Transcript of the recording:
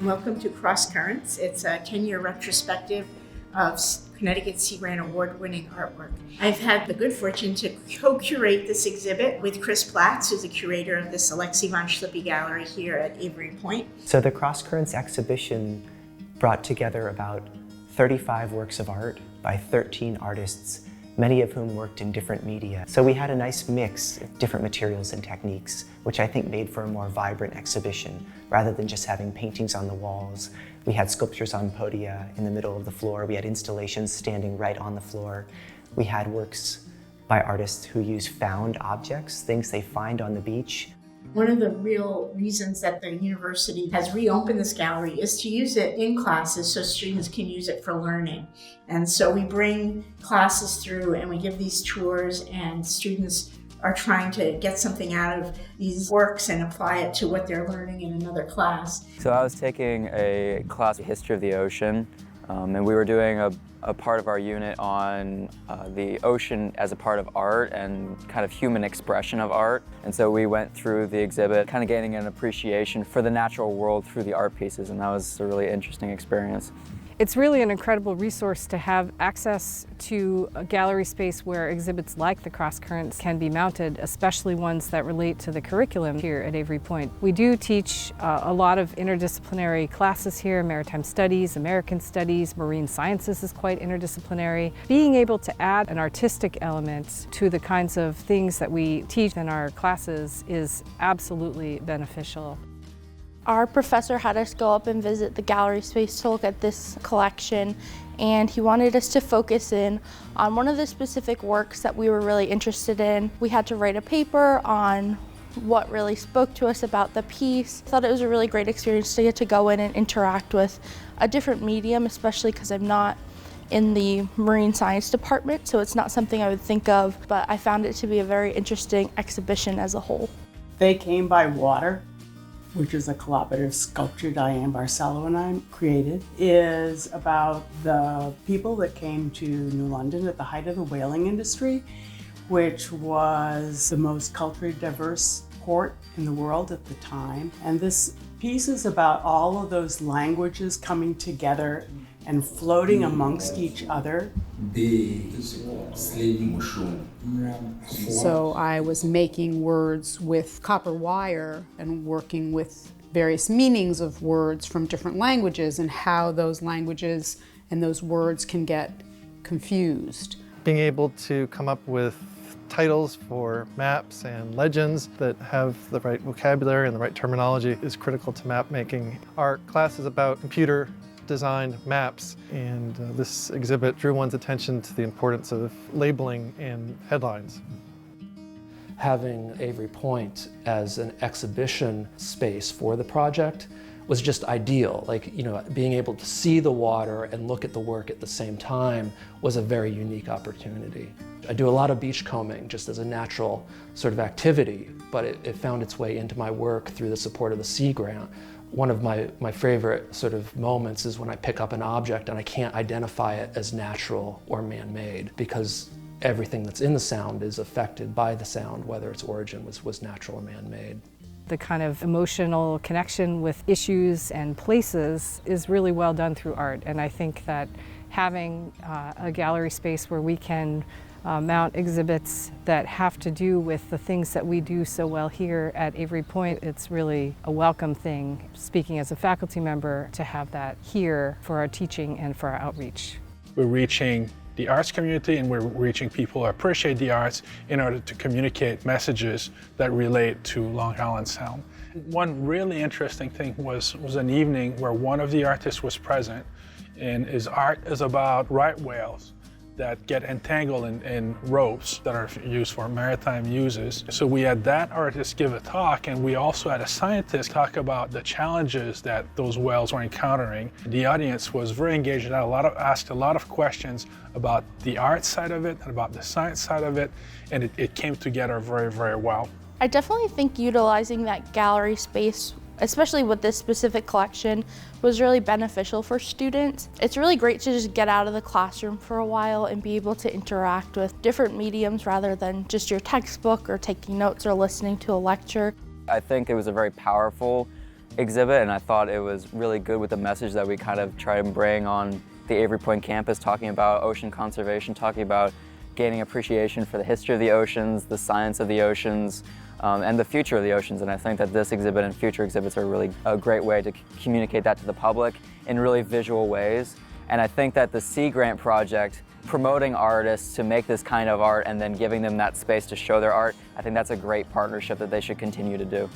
Welcome to Cross Currents. It's a 10-year retrospective of Connecticut Sea Grant Award-winning artwork. I've had the good fortune to co-curate this exhibit with Chris Platts, who's the curator of this Alexi von Schlippi Gallery here at Avery Point. So the Cross Currents exhibition brought together about 35 works of art by 13 artists, many of whom worked in different media. So we had a nice mix of different materials and techniques, which I think made for a more vibrant exhibition. Rather than just having paintings on the walls, we had sculptures on podia in the middle of the floor. We had installations standing right on the floor. We had works by artists who use found objects, things they find on the beach. One of the real reasons that the university has reopened this gallery is to use it in classes so students can use it for learning. And so we bring classes through and we give these tours, and students are trying to get something out of these works and apply it to what they're learning in another class. So I was taking a class of history of the ocean, and we were doing a part of our unit on the ocean as a part of art and kind of human expression of art. And so we went through the exhibit, kind of gaining an appreciation for the natural world through the art pieces, and that was a really interesting experience. It's really an incredible resource to have access to a gallery space where exhibits like the Cross Currents can be mounted, especially ones that relate to the curriculum here at Avery Point. We do teach a lot of interdisciplinary classes here: maritime studies, American studies, marine sciences is quite interdisciplinary. Being able to add an artistic element to the kinds of things that we teach in our classes is absolutely beneficial. Our professor had us go up and visit the gallery space to look at this collection, and he wanted us to focus in on one of the specific works that we were really interested in. We had to write a paper on what really spoke to us about the piece. I thought it was a really great experience to get to go in and interact with a different medium, especially because I'm not in the marine science department, so it's not something I would think of, but I found it to be a very interesting exhibition as a whole. They Came by Water, which is a collaborative sculpture Diane Barcelo and I created, is about the people that came to New London at the height of the whaling industry, which was the most culturally diverse port in the world at the time. And this piece is about all of those languages coming together and floating amongst each other. So I was making words with copper wire and working with various meanings of words from different languages and how those languages and those words can get confused. Being able to come up with titles for maps and legends that have the right vocabulary and the right terminology is critical to map making. Our class is about computer designed maps, and this exhibit drew one's attention to the importance of labeling in headlines. Having Avery Point as an exhibition space for the project was just ideal. Being able to see the water and look at the work at the same time was a very unique opportunity. I do a lot of beach combing just as a natural sort of activity, but it found its way into my work through the support of the Sea Grant. One of my favorite sort of moments is when I pick up an object and I can't identify it as natural or man-made, because everything that's in the sound is affected by the sound, whether its origin was natural or man-made. The kind of emotional connection with issues and places is really well done through art, and I think that having a gallery space where we can mount exhibits that have to do with the things that we do so well here at Avery Point, it's really a welcome thing, speaking as a faculty member, to have that here for our teaching and for our outreach. We're reaching the arts community, and we're reaching people who appreciate the arts in order to communicate messages that relate to Long Island Sound. One really interesting thing was an evening where one of the artists was present, and his art is about right whales that get entangled in ropes that are used for maritime uses. So we had that artist give a talk, and we also had a scientist talk about the challenges that those whales were encountering. The audience was very engaged and asked a lot of questions about the art side of it and about the science side of it, and it came together very, very well. I definitely think utilizing that gallery space, especially with this specific collection, was really beneficial for students. It's really great to just get out of the classroom for a while and be able to interact with different mediums rather than just your textbook or taking notes or listening to a lecture. I think it was a very powerful exhibit, and I thought it was really good with the message that we kind of try to bring on the Avery Point campus, talking about ocean conservation, talking about gaining appreciation for the history of the oceans, the science of the oceans, and the future of the oceans. And I think that this exhibit and future exhibits are really a great way to communicate that to the public in really visual ways. And I think that the Sea Grant project, promoting artists to make this kind of art and then giving them that space to show their art, I think that's a great partnership that they should continue to do.